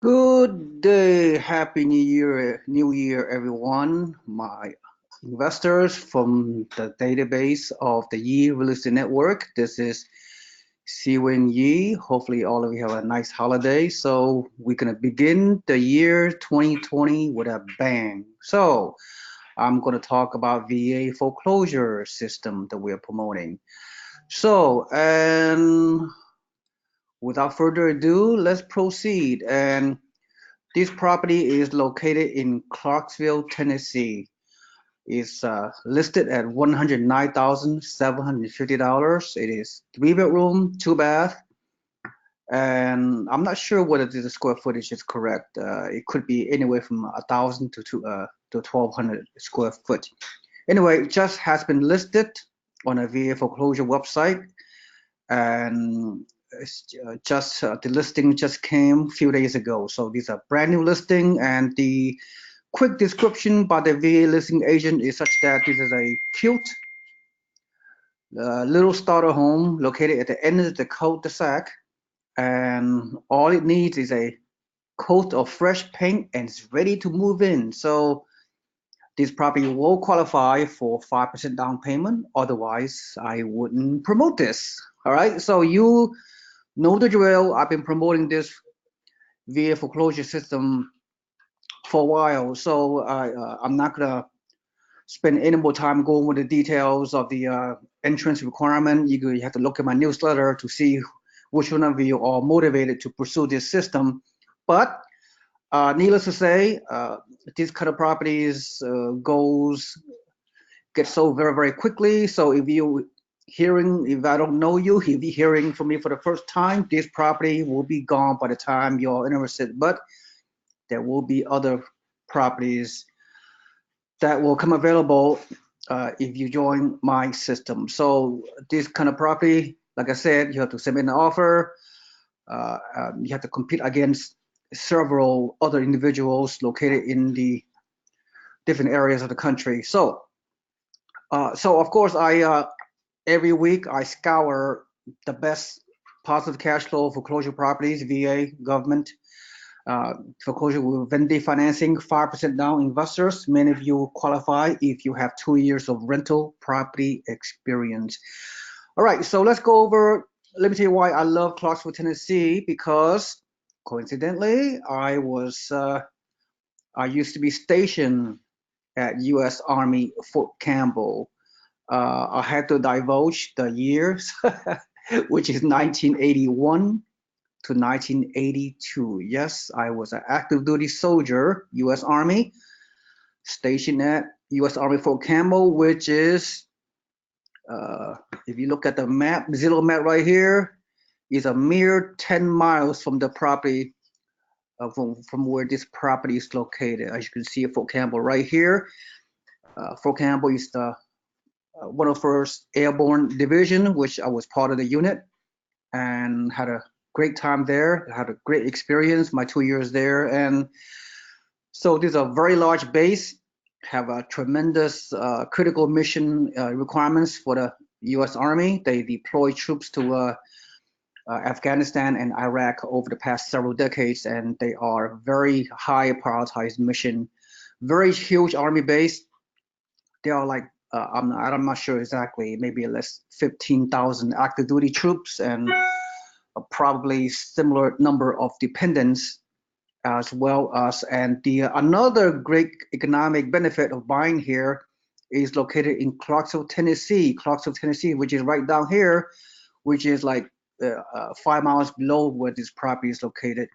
Good day, happy New Year, everyone. My investors from the database of the Yee Real Estate Network. This is Seewing Yee. Hopefully, all of you have a nice holiday. So we're gonna begin the year 2020 with a bang. So I'm gonna talk about VA foreclosure system that we're promoting. So and without further ado, let's proceed. And this property is located in Clarksville, Tennessee. It's listed at $109,750. It is 3 bedroom, 2 bath, and I'm not sure whether the square footage is correct. It could be anywhere from 1,000 to 1,200 square foot. Anyway, it just has been listed on a VA foreclosure website, and the listing just came a few days ago. So these are brand new listing, and the quick description by the VA listing agent is such that this is a cute little starter home located at the end of the cul-de-sac, and all it needs is a coat of fresh paint and it's ready to move in. So this property will qualify for 5% down payment. Otherwise, I wouldn't promote this. All right, so you know the drill. I've been promoting this VA foreclosure system for a while, so I'm not gonna spend any more time going with the details of the entrance requirement. You have to look at my newsletter to see which one of you are motivated to pursue this system. But needless to say, these kind of properties get sold very, very quickly. So if I don't know you, if you're hearing from me for the first time, this property will be gone by the time you're interested. But there will be other properties that will come available if you join my system. So this kind of property, like I said, you have to submit an offer. You have to compete against several other individuals located in the different areas of the country. So of course, I every week I scour the best positive cash flow foreclosure properties, VA, government, foreclosure with Vendee Financing, 5% down investors. Many of you qualify if you have 2 years of rental property experience. All right, so let's go over. Let me tell you why I love Clarksville, Tennessee, because coincidentally, I used to be stationed at U.S. Army Fort Campbell. I had to divulge the years, which is 1981 to 1982. Yes, I was an active duty soldier, U.S. Army, stationed at U.S. Army Fort Campbell, which is, if you look at the map, Zillow map right here, is a mere 10 miles from the property, from where this property is located. As you can see, Fort Campbell right here. Fort Campbell is the 101st Airborne Division, which I was part of the unit and had a great time there. I had a great experience my 2 years there. And so this is a very large base, have a tremendous critical mission requirements for the U.S. Army. They deploy troops to Afghanistan and Iraq over the past several decades, and they are very high prioritized mission. Very huge Army base. They are like, I'm not sure exactly, maybe less 15,000 active duty troops and probably similar number of dependents as well as. And another great economic benefit of buying here is located in Clarksville, Tennessee. Clarksville, Tennessee, which is right down here, which is like 5 miles below where this property is located.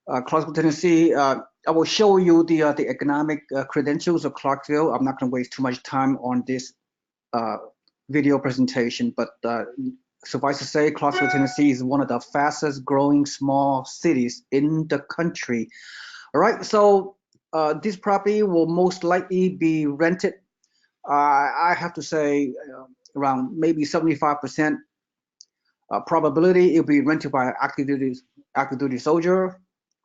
Clarksville, Tennessee. I will show you the economic credentials of Clarksville. I'm not going to waste too much time on this video presentation, but suffice to say, Clarksville, Tennessee is one of the fastest growing small cities in the country. All right, so this property will most likely be rented. I have to say around maybe 75% probability it will be rented by an active duty soldier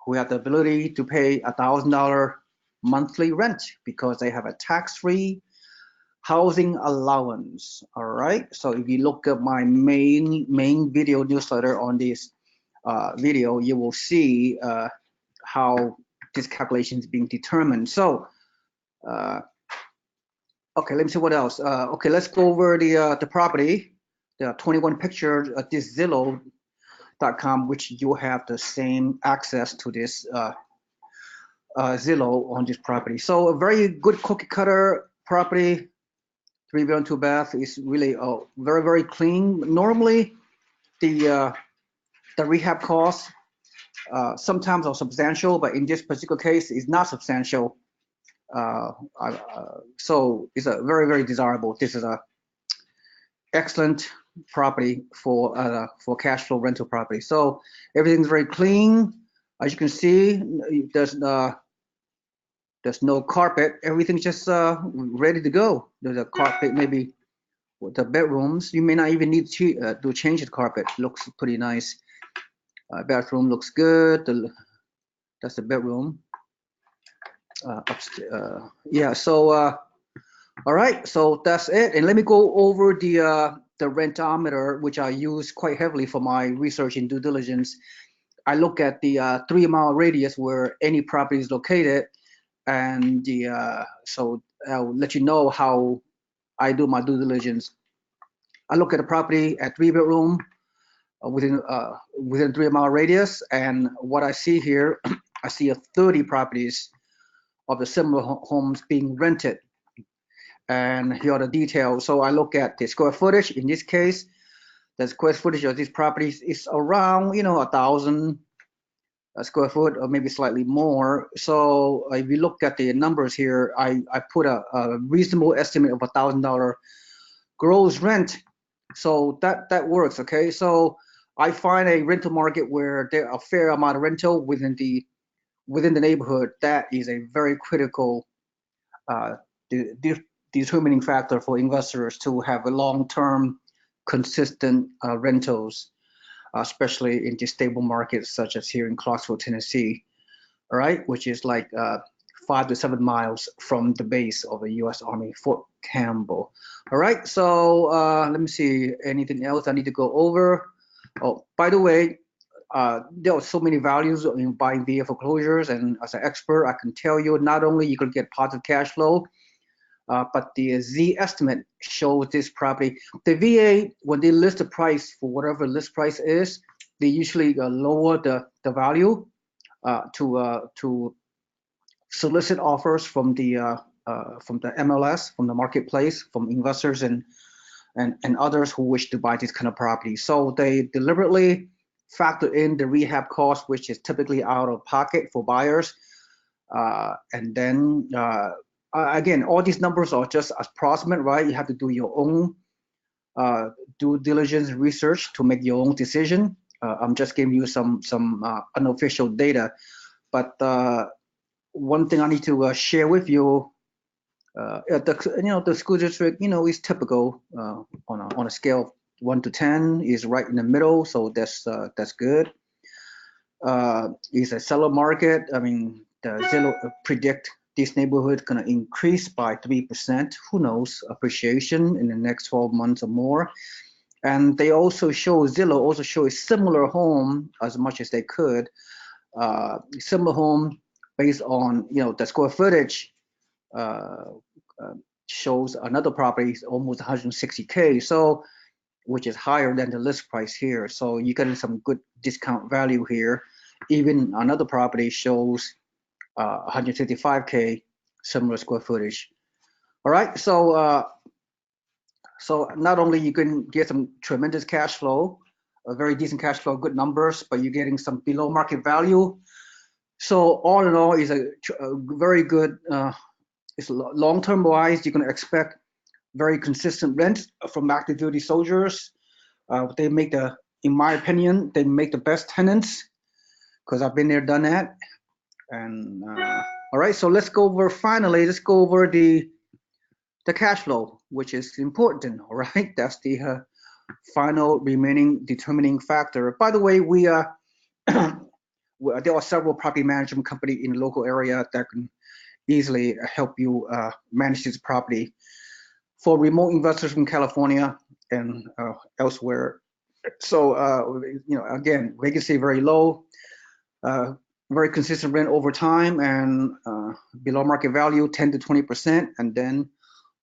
who have the ability to pay $1,000 monthly rent because they have a tax-free housing allowance. All right, so if you look at my main video newsletter on this video, you will see how this calculation is being determined. So, okay, let me see what else. Okay, let's go over the property, the 21 pictures of this Zillow.com, which you have the same access to this Zillow on this property. So a very good cookie cutter property, 3-bedroom, 2-bath is really very, very clean. Normally, the rehab costs sometimes are substantial, but in this particular case, it's not substantial. So it's a very, very desirable. This is a excellent property for cash flow rental property. So everything's very clean. As you can see, there's no carpet. Everything's just ready to go. There's a carpet maybe with the bedrooms. You may not even need to change the carpet. Looks pretty nice. Bathroom looks good. That's the bedroom. Upstairs. Yeah. So all right. So that's it. And let me go over the rentometer, which I use quite heavily for my research and due diligence. I look at the 3-mile radius where any property is located, and so I'll let you know how I do my due diligence. I look at a property at 3-bedroom within 3-mile radius, and what I see here, I see 30 properties of the similar homes being rented. And here are the details. So I look at the square footage. In this case, the square footage of these properties is around 1,000 square foot or maybe slightly more. So if you look at the numbers here, I put a reasonable estimate of $1,000 gross rent. So that works. Okay, so I find a rental market where there are a fair amount of rental within the neighborhood. That is a very critical determining factor for investors to have a long-term consistent rentals, especially in the stable markets such as here in Clarksville, Tennessee, all right, which is like 5 to 7 miles from the base of the U.S. Army Fort Campbell. All right, so let me see, anything else I need to go over? Oh, by the way, there are so many values in buying VA foreclosures, and as an expert, I can tell you not only you can get positive cash flow, but the Z estimate shows this property. The VA, when they list the price for whatever list price is, they usually lower the value to solicit offers from the MLS, from the marketplace, from investors and others who wish to buy this kind of property. So they deliberately factor in the rehab cost, which is typically out of pocket for buyers, and then again, all these numbers are just approximate, right? You have to do your own due diligence research to make your own decision. I'm just giving you some unofficial data, but one thing I need to share with you, the school district, is typical on a scale of 1 to 10 is right in the middle, so that's good. It's a seller market. I mean, the Zillow predict this neighborhood going to increase by 3%. Who knows? Appreciation in the next 12 months or more. And they also show, Zillow also show a similar home as much as they could. Similar home based on the square footage shows another property is almost 160K. So which is higher than the list price here. So you get some good discount value here. Even another property shows 155K, similar square footage. All right, so so not only you can get some tremendous cash flow, a very decent cash flow, good numbers, but you're getting some below market value. So all in all, is a very good. It's long-term wise, you're going to expect very consistent rent from active duty soldiers. They make in my opinion, they make the best tenants because I've been there, done that. And all right, so let's go over the cash flow, which is important. All right, that's the final remaining determining factor. By the way, there are several property management companies in the local area that can easily help you manage this property. For remote investors from California and elsewhere. So, again, vacancy very low. very consistent rent over time, and below market value 10 to 20%, and then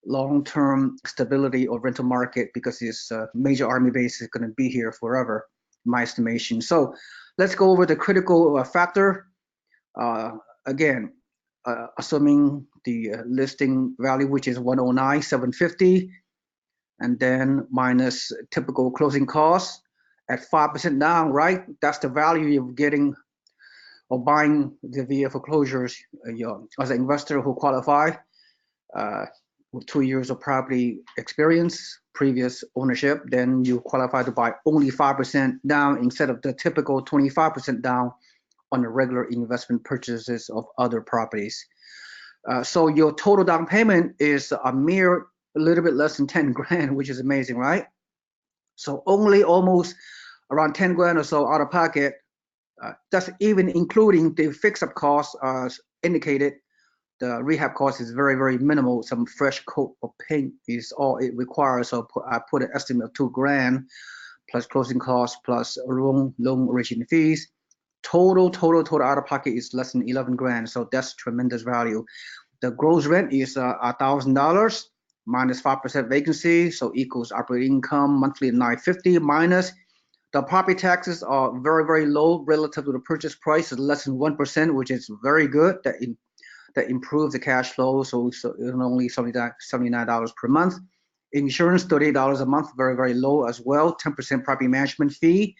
long-term stability of rental market because this major army base is going to be here forever, in my estimation. So let's go over the critical factor. Again, assuming the listing value, which is 109,750, and then minus typical closing costs at 5% down, right? That's the value you're getting or buying the VA foreclosures as an investor who qualify with 2 years of property experience, previous ownership, then you qualify to buy only 5% down instead of the typical 25% down on the regular investment purchases of other properties. So your total down payment is a mere a little bit less than 10 grand, which is amazing, right? So only almost around 10 grand or so out of pocket. That's even including the fix-up costs indicated. The rehab cost is very, very minimal. Some fresh coat of paint is all it requires. So I put an estimate of 2 grand plus closing costs plus loan origin fees. Total out of pocket is less than 11 grand. So that's tremendous value. The gross rent is $1,000 minus 5% vacancy. So equals operating income monthly $950 minus the property taxes are very, very low relative to the purchase price. Is less than 1%, which is very good. That improves the cash flow. So it's only $79 per month. Insurance, $38 a month, very, very low as well. 10% property management fee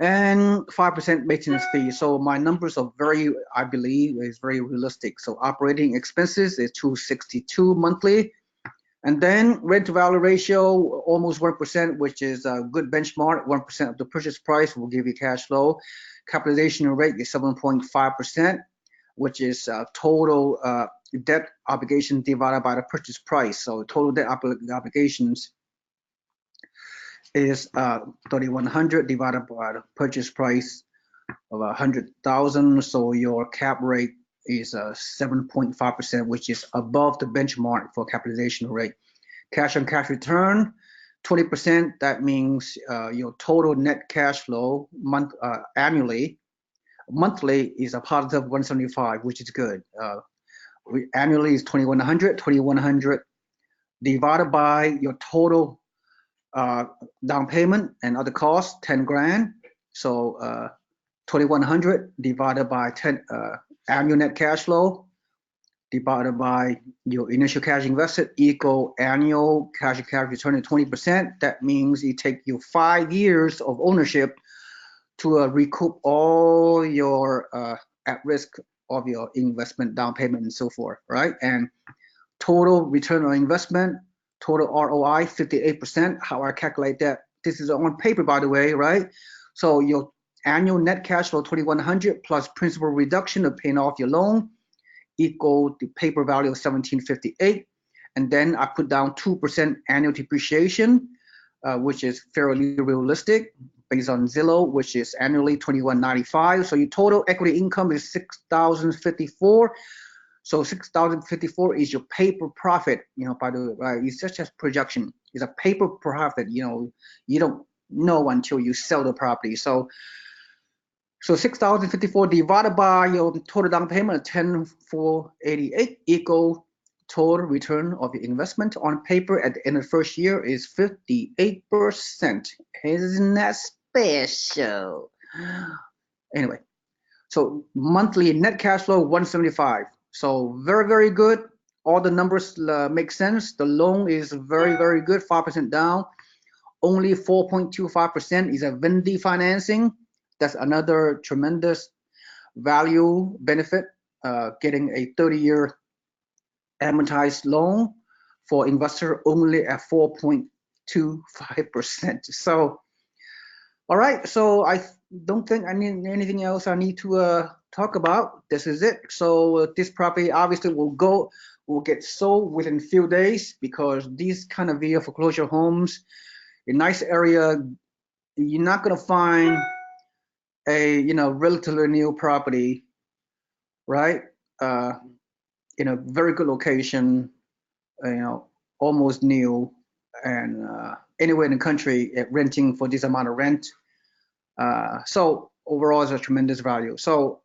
and 5% maintenance fee. So my numbers are very, I believe, is very realistic. So operating expenses is $262 monthly. And then rent to value ratio, almost 1%, which is a good benchmark. 1% of the purchase price will give you cash flow. Capitalization rate is 7.5%, which is total debt obligation divided by the purchase price. So total debt obligations is 3,100 divided by the purchase price of 100,000. So your cap rate is 7.5%, which is above the benchmark for capitalization rate. Cash on cash return, 20%. That means your total net cash flow annually, monthly is a positive 175, which is good. Annually is 2,100. 2,100 divided by your total down payment and other costs, 10 grand. So 2,100 divided by 10 annual net cash flow divided by your initial cash invested equal annual cash return at 20%. That means it takes you 5 years of ownership to recoup all your at risk of your investment down payment and so forth, right? And total return on investment, total ROI 58%. How I calculate that? This is on paper, by the way, right? So your annual net cash flow 2,100 plus principal reduction of paying off your loan equal the paper value of 1,758, and then I put down 2% annual depreciation, which is fairly realistic based on Zillow, which is annually 2,195. So your total equity income is 6,054. So 6,054 is your paper profit. You know, by the way, it's just a projection. It's a paper profit. You know, you don't know until you sell the property. So 6,054 divided by your total down payment of 10,488 equal total return of your investment on paper at the end of the first year is 58%. Isn't that special? Anyway, so monthly net cash flow 175. So very, very good. All the numbers make sense. The loan is very, very good. 5% down. Only 4.25% is a Vendee Financing. That's another tremendous value benefit, getting a 30-year amortized loan for investor only at 4.25%. So, all right. So I don't think I need anything else I need to talk about. This is it. So this property obviously will get sold within a few days because these kind of VA foreclosure homes, a nice area, you're not gonna find a relatively new property, right? In a very good location, almost new, and anywhere in the country renting for this amount of rent. So overall, it's a tremendous value. So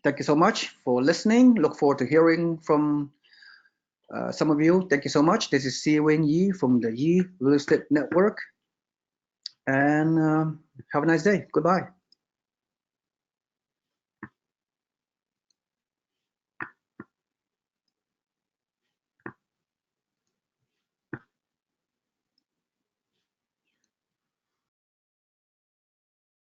Thank you so much for listening. Look forward to hearing from some of you. Thank you so much. This is Seewing Yee from the Yee Real Estate Network. And have a nice day. Goodbye.